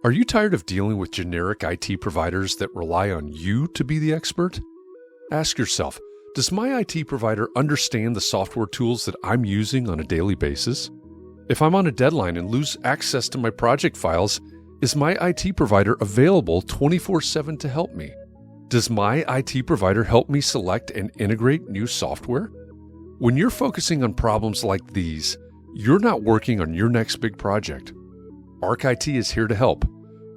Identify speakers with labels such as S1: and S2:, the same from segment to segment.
S1: Are you tired of dealing with generic IT providers that rely on you to be the expert? Ask yourself, does my IT provider understand the software tools that I'm using on a daily basis? If I'm on a deadline and lose access to my project files, is my IT provider available 24/7 to help me? Does my IT provider help me select and integrate new software? When you're focusing on problems like these, you're not working on your next big project. Arc IT is here to help.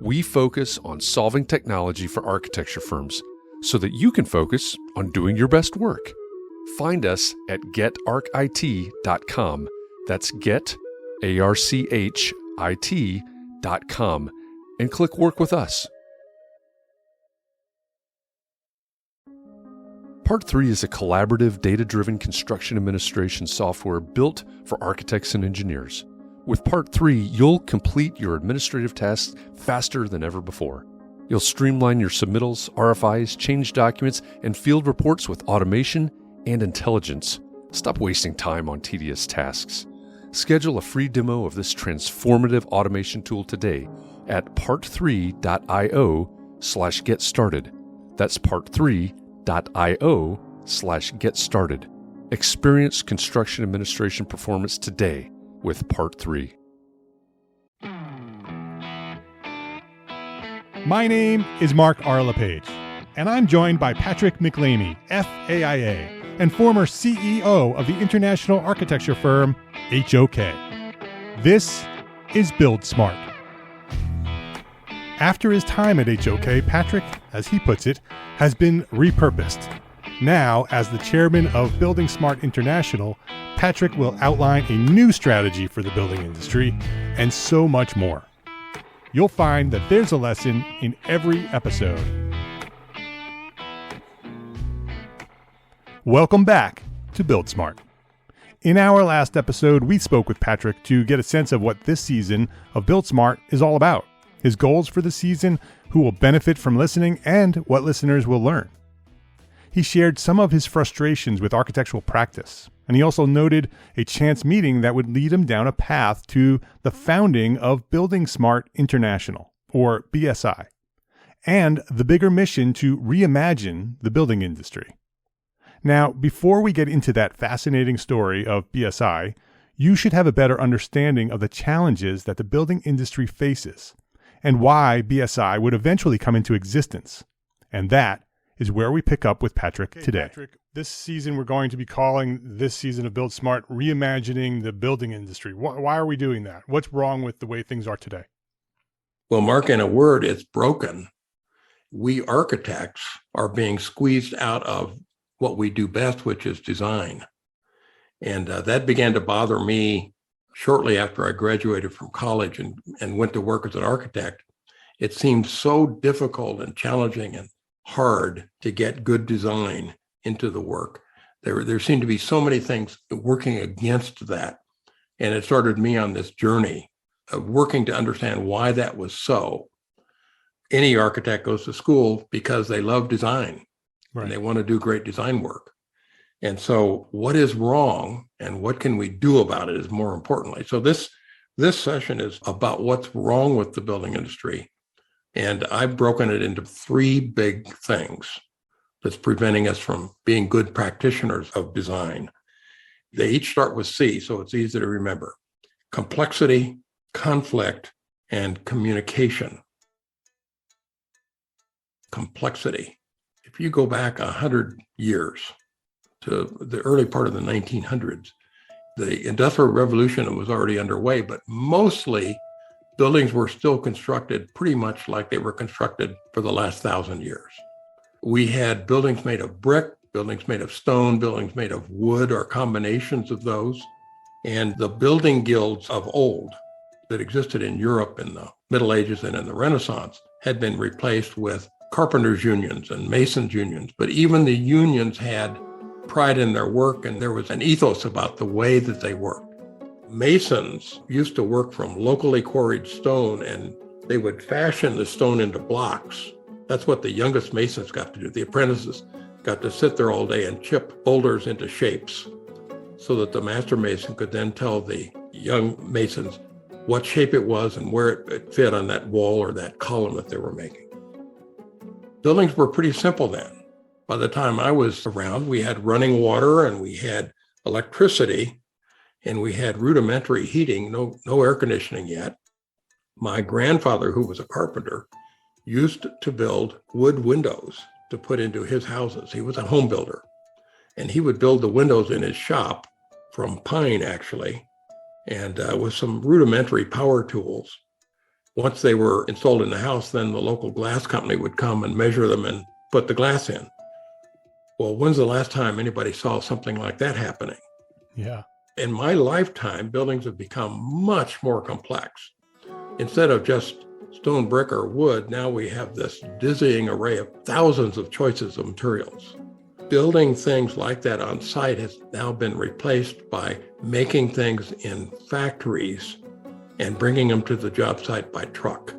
S1: We focus on solving technology for architecture firms so that you can focus on doing your best work. Find us at getarchit.com. That's getarchit.com and click Work with Us. Part 3 is a collaborative, data-driven construction administration software built for architects and engineers. With Part 3, you'll complete your administrative tasks faster than ever before. You'll streamline your submittals, RFIs, change documents, and field reports with automation and intelligence. Stop wasting time on tedious tasks. Schedule a free demo of this transformative automation tool today at part3.io/get-started. That's part3.io/get-started. Experience construction administration performance today with Part 3.
S2: My name is Mark R. LePage, and I'm joined by Patrick MacLeamy, FAIA, and former CEO of the international architecture firm HOK. This is buildSMART. After his time at HOK, Patrick, as he puts it, has been repurposed. Now, as the chairman of buildingSMART International, Patrick will outline a new strategy for the building industry and so much more. You'll find that there's a lesson in every episode. Welcome back to buildSMART. In our last episode, we spoke with Patrick to get a sense of what this season of buildSMART is all about, his goals for the season, who will benefit from listening, and what listeners will learn. He shared some of his frustrations with architectural practice, and he also noted a chance meeting that would lead him down a path to the founding of buildingSMART International, or BSI, and the bigger mission to reimagine the building industry. Now, before we get into that fascinating story of BSI, you should have a better understanding of the challenges that the building industry faces and why BSI would eventually come into existence. And that is where we pick up with Patrick today. Patrick, this season we're going to be calling this season of buildSMART Reimagining the Building Industry. Why are we doing that? What's wrong with the way things are today?
S3: Well, Mark, in a word, it's broken. We architects are being squeezed out of what we do best, which is design. And that began to bother me shortly after I graduated from college and went to work as an architect. It seemed so difficult and challenging and hard to get good design into the work. There seemed to be so many things working against that. And it started me on this journey of working to understand why that was so. Any architect goes to school because they love design, right, and they want to do great design work. And so what is wrong and what can we do about it is more importantly. So this session is about what's wrong with the building industry. And I've broken it into 3 big things that's preventing us from being good practitioners of design. They each start with C, so it's easy to remember. Complexity, conflict, and communication. Complexity. If you go back 100 years to the early part of the 1900s, the Industrial Revolution was already underway, but mostly buildings were still constructed pretty much like they were constructed for the last 1,000 years. We had buildings made of brick, buildings made of stone, buildings made of wood or combinations of those. And the building guilds of old that existed in Europe in the Middle Ages and in the Renaissance had been replaced with carpenters' unions and masons' unions. But even the unions had pride in their work, and there was an ethos about the way that they worked. Masons used to work from locally quarried stone, and they would fashion the stone into blocks. That's what the youngest masons got to do. The apprentices got to sit there all day and chip boulders into shapes so that the master mason could then tell the young masons, what shape it was and where it fit on that wall or that column that they were making. Buildings were pretty simple then. By the time I was around, we had running water and we had electricity and we had rudimentary heating, no air conditioning yet. My grandfather, who was a carpenter, used to build wood windows to put into his houses. He was a home builder, and he would build the windows in his shop from pine, actually, and with some rudimentary power tools. Once they were installed in the house, then the local glass company would come and measure them and put the glass in. Well, when's the last time anybody saw something like that happening?
S2: Yeah.
S3: In my lifetime, buildings have become much more complex. Instead of just stone, brick, or wood, now we have this dizzying array of thousands of choices of materials. Building things like that on site has now been replaced by making things in factories and bringing them to the job site by truck.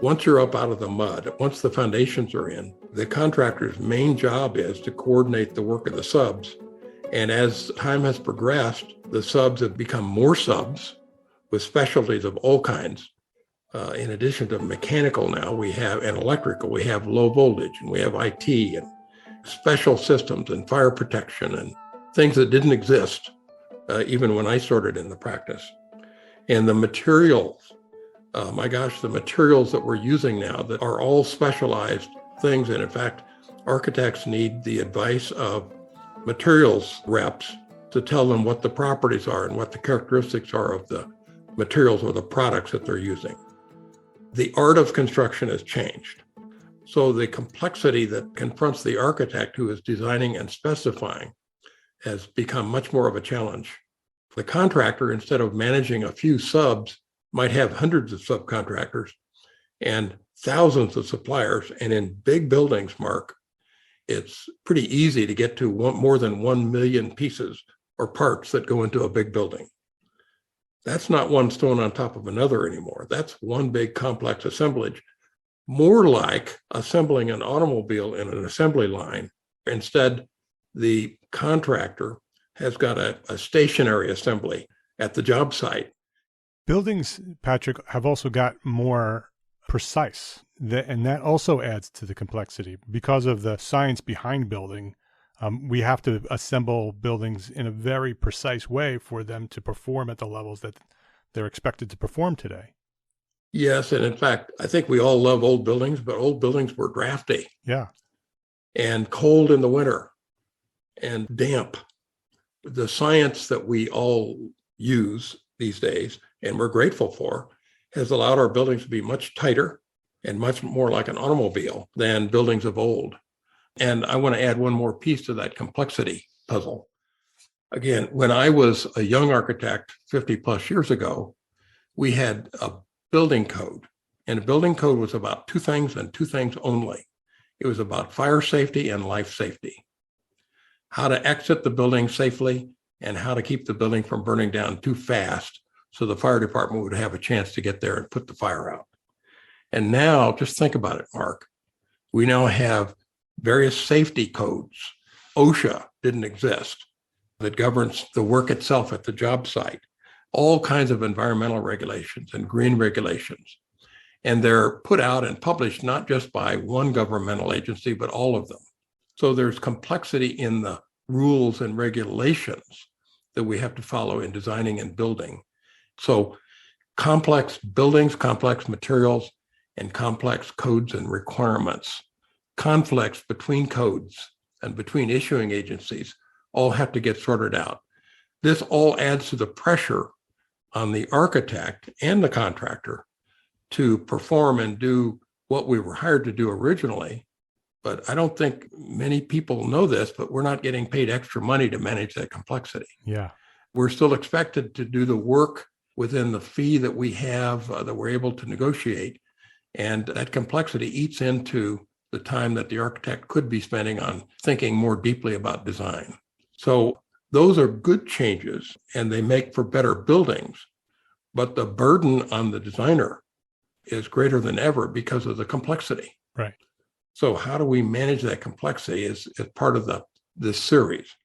S3: Once you're up out of the mud, once the foundations are in, the contractor's main job is to coordinate the work of the subs. And as time has progressed, the subs have become more subs with specialties of all kinds. In addition to mechanical now, we have, and electrical, we have low voltage, and we have IT, and special systems, and fire protection, and things that didn't exist even when I started in the practice. And the materials, the materials that we're using now that are all specialized things. And in fact, architects need the advice of materials reps to tell them what the properties are and what the characteristics are of the materials or the products that they're using. The art of construction has changed. So the complexity that confronts the architect who is designing and specifying has become much more of a challenge. The contractor, instead of managing a few subs, might have hundreds of subcontractors and thousands of suppliers. And in big buildings, Mark, it's pretty easy to get to more than 1 million pieces or parts that go into a big building. That's not one stone on top of another anymore. That's one big complex assemblage, more like assembling an automobile in an assembly line. Instead, the contractor has got a stationary assembly at the job site.
S2: Buildings, Patrick, have also got more precise, and that also adds to the complexity. Because of the science behind building, we have to assemble buildings in a very precise way for them to perform at the levels that they're expected to perform today.
S3: Yes, and in fact, I think we all love old buildings, but old buildings were drafty.
S2: Yeah.
S3: And cold in the winter and damp. The science that we all use these days, and we're grateful for, has allowed our buildings to be much tighter and much more like an automobile than buildings of old. And I want to add one more piece to that complexity puzzle. Again, when I was a young architect 50 plus years ago, we had a building code, and a building code was about two things and two things only. It was about fire safety and life safety, how to exit the building safely and how to keep the building from burning down too fast so the fire department would have a chance to get there and put the fire out. And now, just think about it, Mark. We now have various safety codes. OSHA didn't exist, that governs the work itself at the job site. All kinds of environmental regulations and green regulations. And they're put out and published not just by one governmental agency, but all of them. So there's complexity in the rules and regulations that we have to follow in designing and building. So complex buildings, complex materials, and complex codes and requirements, conflicts between codes and between issuing agencies all have to get sorted out. This all adds to the pressure on the architect and the contractor to perform and do what we were hired to do originally. But I don't think many people know this, but we're not getting paid extra money to manage that complexity.
S2: Yeah.
S3: We're still expected to do the work within the fee that we have, that we're able to negotiate. And that complexity eats into the time that the architect could be spending on thinking more deeply about design. So those are good changes, and they make for better buildings. But the burden on the designer is greater than ever because of the complexity.
S2: Right.
S3: So how do we manage that complexity is part of this series.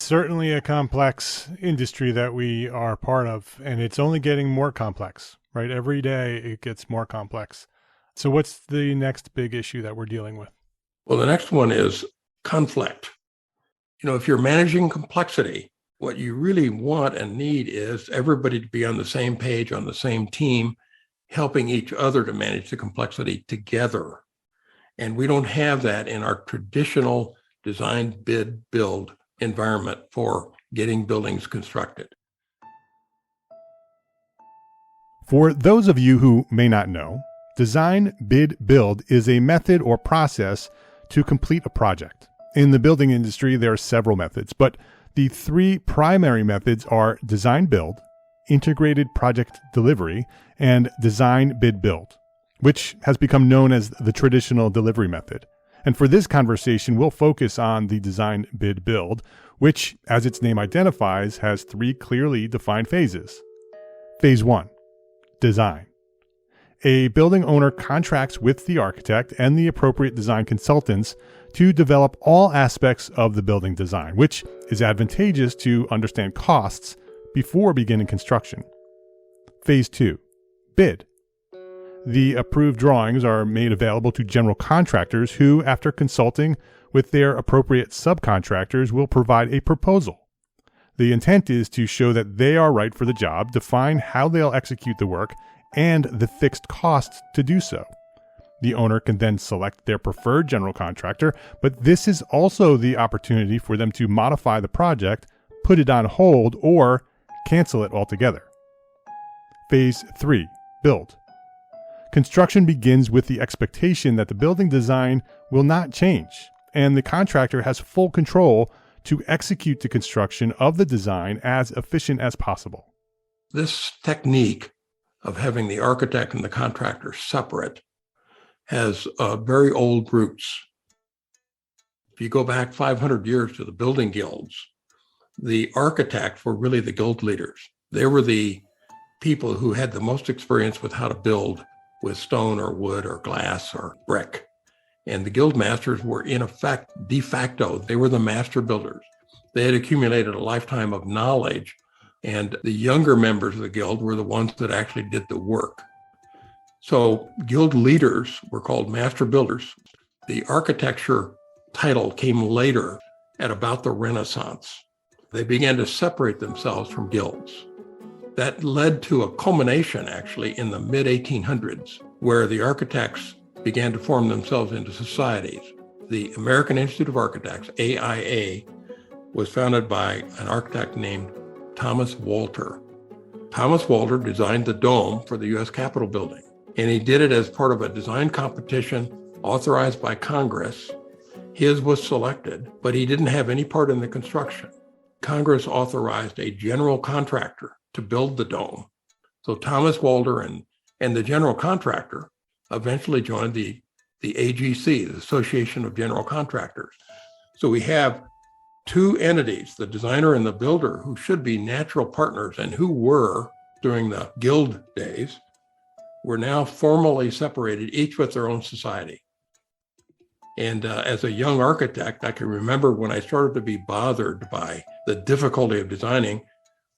S2: Certainly a complex industry that we are part of, and it's only getting more complex, right? Every day it gets more complex. So what's the next big issue that we're dealing with?
S3: Well, the next one is conflict. If you're managing complexity, what you really want and need is everybody to be on the same page, on the same team, helping each other to manage the complexity together. And we don't have that in our traditional design, bid, build environment for getting buildings constructed.
S2: For those of you who may not know, design, bid, build is a method or process to complete a project. In the building industry, there are several methods, but the three primary methods are design, build, integrated project delivery, and design, bid, build, which has become known as the traditional delivery method. And for this conversation, we'll focus on the design, bid, build, which, as its name identifies, has three clearly defined phases. Phase 1, design. A building owner contracts with the architect and the appropriate design consultants to develop all aspects of the building design, which is advantageous to understand costs before beginning construction. Phase 2, bid. The approved drawings are made available to general contractors who, after consulting with their appropriate subcontractors, will provide a proposal. The intent is to show that they are right for the job, define how they'll execute the work, and the fixed costs to do so. The owner can then select their preferred general contractor, but this is also the opportunity for them to modify the project, put it on hold, or cancel it altogether. Phase 3, build. Construction begins with the expectation that the building design will not change, and the contractor has full control to execute the construction of the design as efficient as possible.
S3: This technique of having the architect and the contractor separate has very old roots. If you go back 500 years to the building guilds, the architects were really the guild leaders. They were the people who had the most experience with how to build with stone or wood or glass or brick. And the guild masters were, in effect, de facto, they were the master builders. They had accumulated a lifetime of knowledge, and the younger members of the guild were the ones that actually did the work. So guild leaders were called master builders. The architecture title came later at about the Renaissance. They began to separate themselves from guilds. That led to a culmination, actually, in the mid-1800s, where the architects began to form themselves into societies. The American Institute of Architects, AIA, was founded by an architect named Thomas Walter. Thomas Walter designed the dome for the U.S. Capitol building, and he did it as part of a design competition authorized by Congress. His was selected, but he didn't have any part in the construction. Congress authorized a general contractor to build the dome. So Thomas Walter and the general contractor eventually joined the AGC, the Association of General Contractors. So we have two entities, the designer and the builder, who should be natural partners and who were, during the guild days, were now formally separated, each with their own society. And as a young architect, I can remember when I started to be bothered by the difficulty of designing,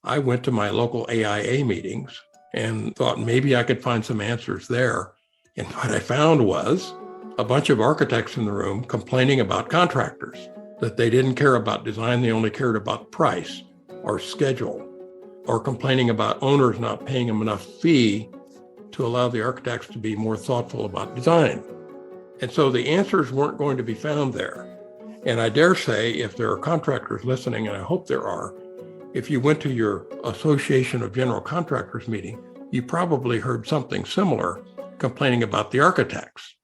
S3: I went to my local AIA meetings and thought maybe I could find some answers there. And what I found was a bunch of architects in the room complaining about contractors, that they didn't care about design, they only cared about price or schedule, or complaining about owners not paying them enough fee to allow the architects to be more thoughtful about design. And so the answers weren't going to be found there. And I dare say, if there are contractors listening, and I hope there are, if you went to your Association of General Contractors meeting, you probably heard something similar complaining about the architects.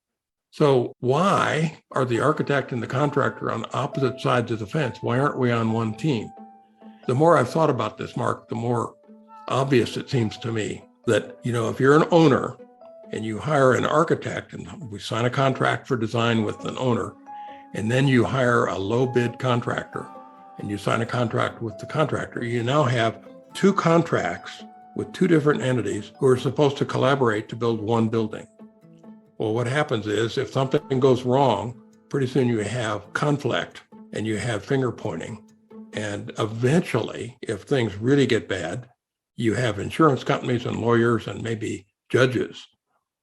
S3: So why are the architect and the contractor on opposite sides of the fence? Why aren't we on one team? The more I've thought about this, Mark, the more obvious it seems to me that, if you're an owner and you hire an architect and we sign a contract for design with an owner, and then you hire a low bid contractor and you sign a contract with the contractor, you now have two contracts with two different entities who are supposed to collaborate to build one building. Well, what happens is if something goes wrong, pretty soon you have conflict and you have finger pointing. And eventually, if things really get bad, you have insurance companies and lawyers and maybe judges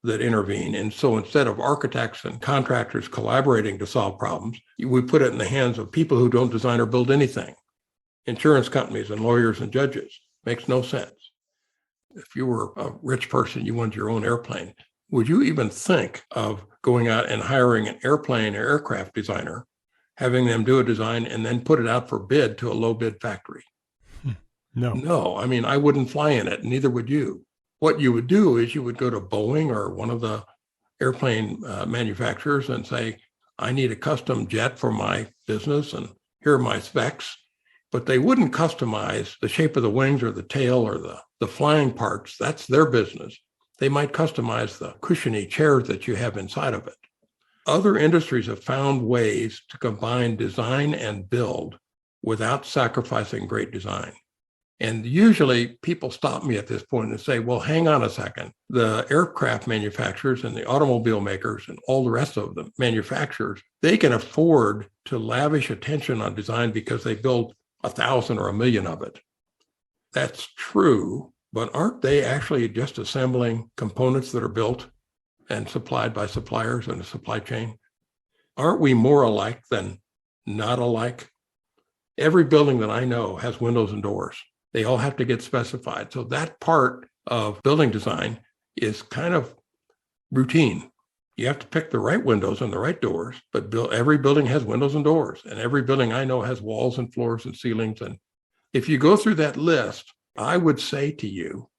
S3: that intervene. And so instead of architects and contractors collaborating to solve problems, we put it in the hands of people who don't design or build anything. Insurance companies and lawyers and judges. Makes no sense. If you were a rich person, you wanted your own airplane, would you even think of going out and hiring an airplane or aircraft designer, having them do a design and then put it out for bid to a low bid factory? No, I mean, I wouldn't fly in it, neither would you. What you would do is you would go to Boeing or one of the airplane manufacturers and say, I need a custom jet for my business and here are my specs. But they wouldn't customize the shape of the wings or the tail or the flying parts. That's their business. They might customize the cushiony chairs that you have inside of it. Other industries have found ways to combine design and build without sacrificing great design. And usually people stop me at this point and say, well, hang on a second. The aircraft manufacturers and the automobile makers and all the rest of the manufacturers, they can afford to lavish attention on design because they build 1,000 or 1,000,000 of it. That's true, but aren't they actually just assembling components that are built and supplied by suppliers in the supply chain? Aren't we more alike than not alike? Every building that I know has windows and doors. They all have to get specified. So that part of building design is kind of routine. You have to pick the right windows and the right doors, but every building has windows and doors, and every building I know has walls and floors and ceilings. And if you go through that list, I would say to you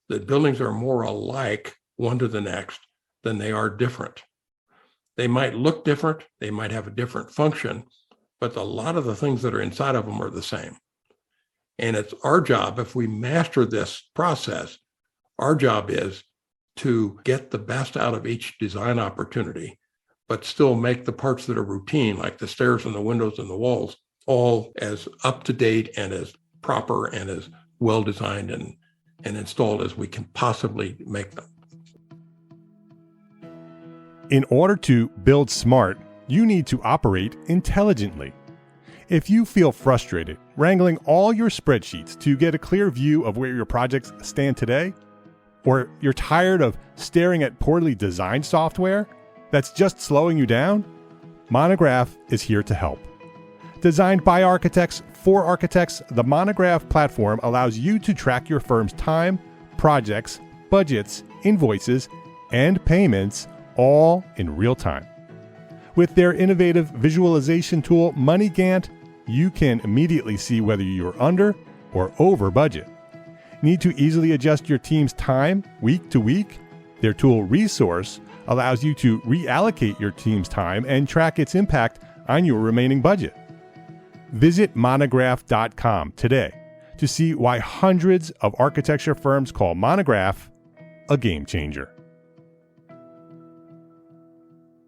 S3: that buildings are more alike one to the next than they are different. They might look different, they might have a different function, but a lot of the things that are inside of them are the same. And it's our job, if we master this process, our job is to get the best out of each design opportunity, but still make the parts that are routine, like the stairs and the windows and the walls, all as up to date and as proper and as well designed and installed as we can possibly make them.
S2: In order to build smart, you need to operate intelligently. If you feel frustrated wrangling all your spreadsheets to get a clear view of where your projects stand today, or you're tired of staring at poorly designed software that's just slowing you down, Monograph is here to help. Designed by architects for architects, the Monograph platform allows you to track your firm's time, projects, budgets, invoices, and payments all in real time. With their innovative visualization tool, MoneyGant, you can immediately see whether you're under or over budget. Need to easily adjust your team's time week to week? Their tool Resource allows you to reallocate your team's time and track its impact on your remaining budget. Visit monograph.com today to see why hundreds of architecture firms call Monograph a game changer.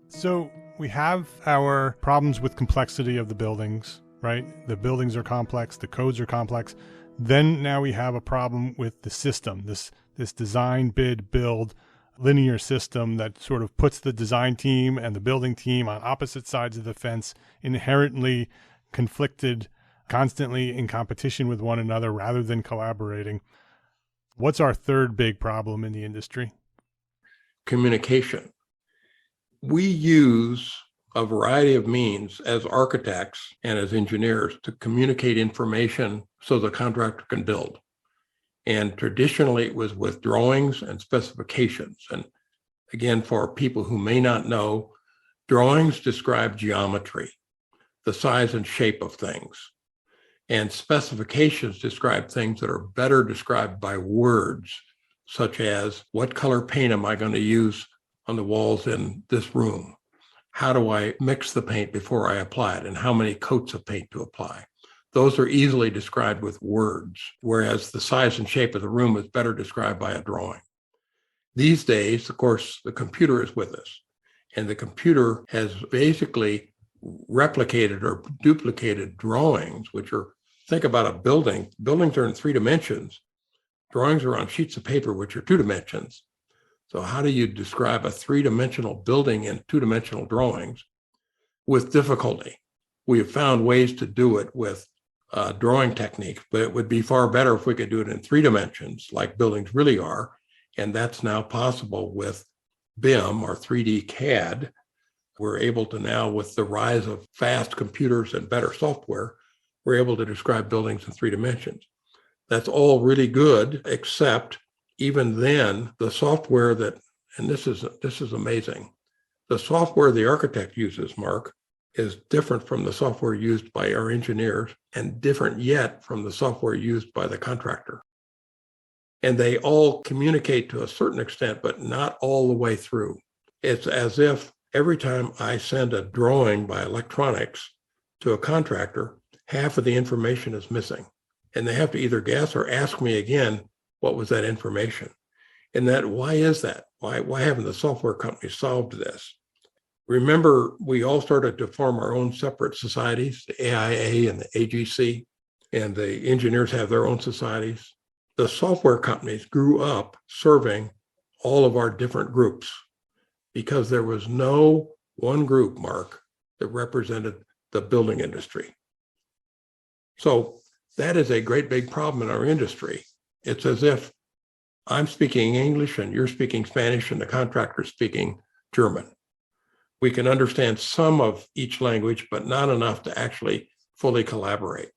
S2: So we have our problems with complexity of the buildings, right? The buildings are complex, the codes are complex. Then now we have a problem with the system, this design, bid, build, linear system that sort of puts the design team and the building team on opposite sides of the fence, inherently conflicted, constantly in competition with one another rather than collaborating. What's our third big problem in the industry?
S3: Communication. We use a variety of means as architects and as engineers to communicate information so the contractor can build. And traditionally it was with drawings and specifications. And again, for people who may not know, drawings describe geometry, the size and shape of things. And specifications describe things that are better described by words, such as what color paint am I going to use on the walls in this room? How do I mix the paint before I apply it? And how many coats of paint to apply? Those are easily described with words, whereas the size and shape of the room is better described by a drawing. These days, of course, the computer is with us, and the computer has basically replicated or duplicated drawings, which are, think about a building. Buildings are in 3 dimensions. Drawings are on sheets of paper, which are 2 dimensions. So how do you describe a 3-dimensional building in 2-dimensional drawings with difficulty? We have found ways to do it with drawing techniques, but it would be far better if we could do it in 3 dimensions like buildings really are. And that's now possible with BIM or 3D CAD. We're able to now, with the rise of fast computers and better software, we're able to describe buildings in 3 dimensions. That's all really good, except even then, the software that, and this is amazing, the software the architect uses, Mark, is different from the software used by our engineers and different yet from the software used by the contractor. And they all communicate to a certain extent, but not all the way through. It's as if every time I send a drawing by electronics to a contractor, half of the information is missing. And they have to either guess or ask me again, what was that information? And why is that? Why haven't the software companies solved this? Remember, we all started to form our own separate societies, the AIA and the AGC, and the engineers have their own societies. The software companies grew up serving all of our different groups because there was no one group, Mark, that represented the building industry. So that is a great big problem in our industry. It's as if I'm speaking English and you're speaking Spanish and the contractor's speaking German. We can understand some of each language, but not enough to actually fully collaborate.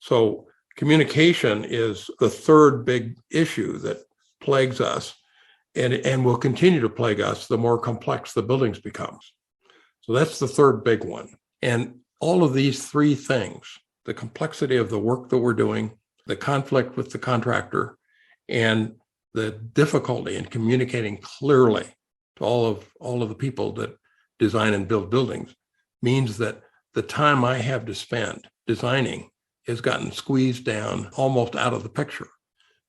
S3: So communication is the third big issue that plagues us and will continue to plague us the more complex the buildings becomes. So that's the third big one. And all of these 3 things, the complexity of the work that we're doing, the conflict with the contractor, and the difficulty in communicating clearly to all of the people that design and build buildings means that the time I have to spend designing has gotten squeezed down almost out of the picture.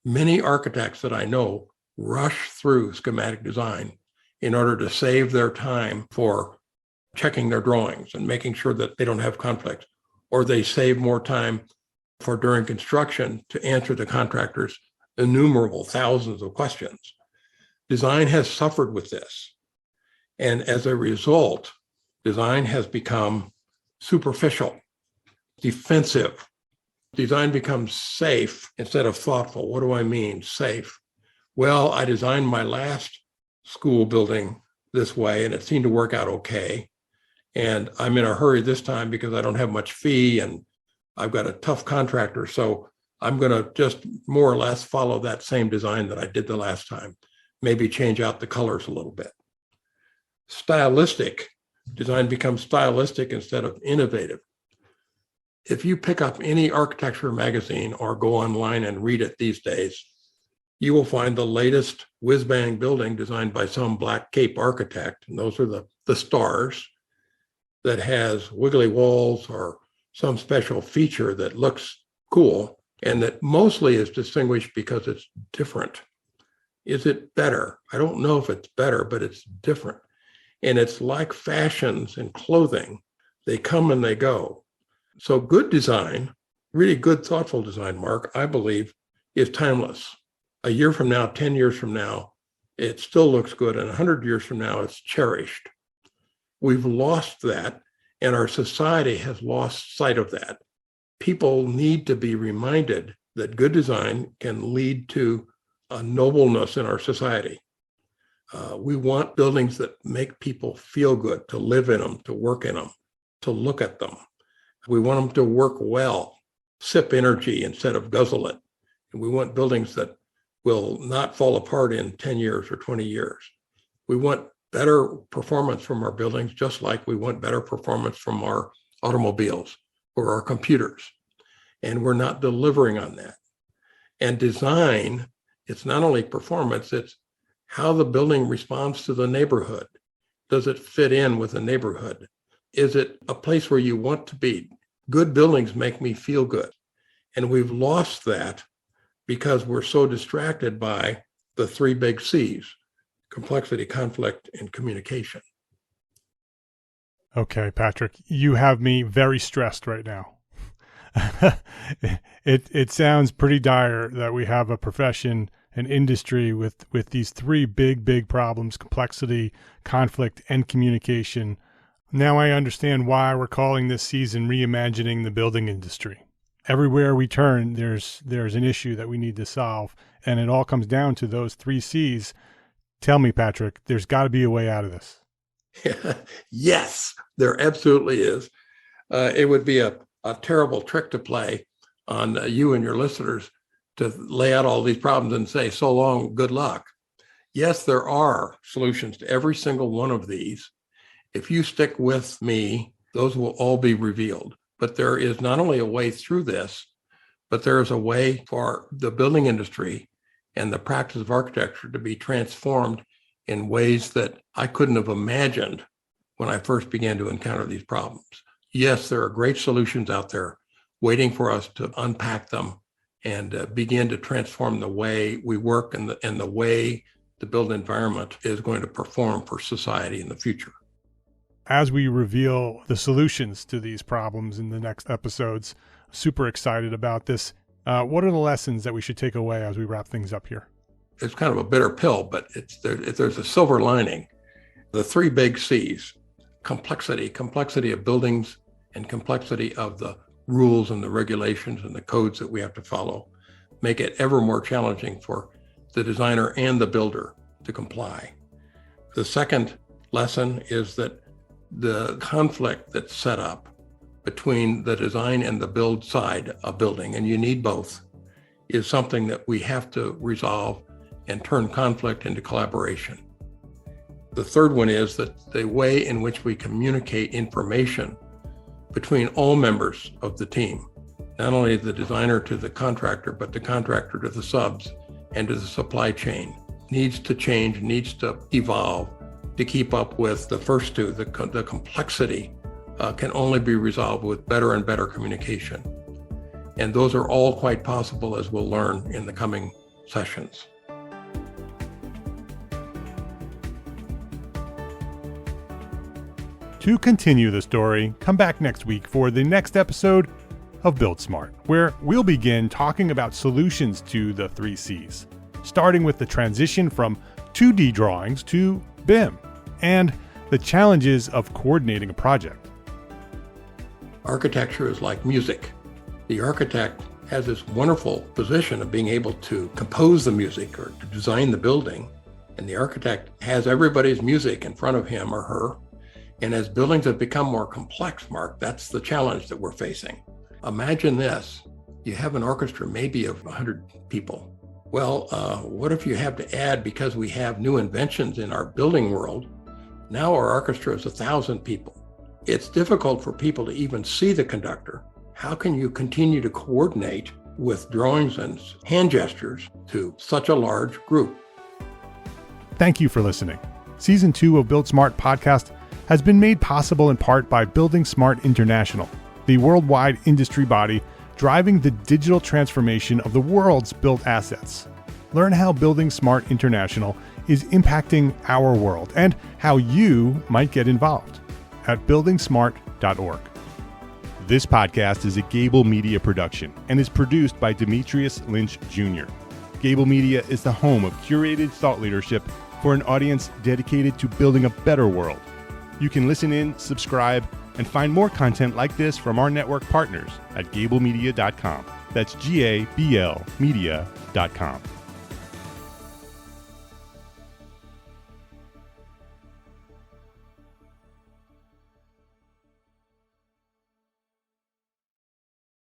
S3: Many architects that I know rush through schematic design in order to save their time for checking their drawings and making sure that they don't have conflicts, or they save more time for during construction to answer the contractor's innumerable thousands of questions. Design has suffered with this. And as a result, design has become superficial, defensive. Design becomes safe instead of thoughtful. What do I mean, safe? Well, I designed my last school building this way, and it seemed to work out okay. And I'm in a hurry this time because I don't have much fee, and I've got a tough contractor. So I'm going to just more or less follow that same design that I did the last time, maybe change out the colors a little bit. Stylistic. Design becomes stylistic instead of innovative. If you pick up any architecture magazine or go online and read it these days, you will find the latest whiz-bang building designed by some black cape architect, and those are the stars, that has wiggly walls or some special feature that looks cool and that mostly is distinguished because it's different. Is it better? I don't know if it's better, but it's different. And it's like fashions in clothing. They come and they go. So good design, really good, thoughtful design, Mark, I believe, is timeless. A year from now, 10 years from now, it still looks good. And 100 years from now, it's cherished. We've lost that, and our society has lost sight of that. People need to be reminded that good design can lead to a nobleness in our society. We want buildings that make people feel good, to live in them, to work in them, to look at them. We want them to work well, sip energy instead of guzzle it. And we want buildings that will not fall apart in 10 years or 20 years. We want better performance from our buildings, just like we want better performance from our automobiles or our computers. And we're not delivering on that. And design, it's not only performance, it's how the building responds to the neighborhood. Does it fit in with the neighborhood? Is it a place where you want to be? Good buildings make me feel good. And we've lost that because we're so distracted by the 3 big C's: complexity, conflict, and communication.
S2: Okay, Patrick, you have me very stressed right now. It sounds pretty dire that we have a profession, an industry with these 3 big problems: complexity, conflict, and communication. Now I understand why we're calling this season Reimagining the Building Industry. everywhere we turn, there's an issue that we need to solve. And it all comes down to those 3 C's. Tell me, Patrick, there's got to be a way out of this.
S3: Yes, there absolutely is. It would be a terrible trick to play on you and your listeners to lay out all these problems and say, so long, good luck. Yes, there are solutions to every single one of these. If you stick with me, those will all be revealed. But there is not only a way through this, but there is a way for the building industry and the practice of architecture to be transformed in ways that I couldn't have imagined when I first began to encounter these problems. Yes, there are great solutions out there waiting for us to unpack them and begin to transform the way we work and the way the built environment is going to perform for society in the future.
S2: As we reveal the solutions to these problems in the next episodes, super excited about this. What are the lessons that we should take away as we wrap things up here?
S3: It's kind of a bitter pill, but there's a silver lining. The 3 big C's, complexity of buildings and complexity of the rules and the regulations and the codes that we have to follow, make it ever more challenging for the designer and the builder to comply. The second lesson is that the conflict that's set up between the design and the build side of building, and you need both, is something that we have to resolve and turn conflict into collaboration. The third one is that the way in which we communicate information between all members of the team, not only the designer to the contractor, but the contractor to the subs and to the supply chain, needs to change, needs to evolve to keep up with the first 2. The complexity can only be resolved with better and better communication. And those are all quite possible, as we'll learn in the coming sessions.
S2: To continue the story, come back next week for the next episode of Build Smart, where we'll begin talking about solutions to the 3 C's, starting with the transition from 2D drawings to BIM and the challenges of coordinating a project.
S3: Architecture is like music. The architect has this wonderful position of being able to compose the music or to design the building. And the architect has everybody's music in front of him or her. And as buildings have become more complex, Mark, that's the challenge that we're facing. Imagine this. You have an orchestra maybe of 100 people. Well, what if you have to add, because we have new inventions in our building world, now our orchestra is 1,000 people. It's difficult for people to even see the conductor. How can you continue to coordinate with drawings and hand gestures to such a large group?
S2: Thank you for listening. Season 2 of Build Smart podcast has been made possible in part by buildingSMART International, the worldwide industry body driving the digital transformation of the world's built assets. Learn how buildingSMART International is impacting our world and how you might get involved at buildingSMART.org. This podcast is a Gable Media production and is produced by Demetrius Lynch Jr. Gable Media is the home of curated thought leadership for an audience dedicated to building a better world. You can listen in, subscribe, and find more content like this from our network partners at gablemedia.com. That's GABL media.com.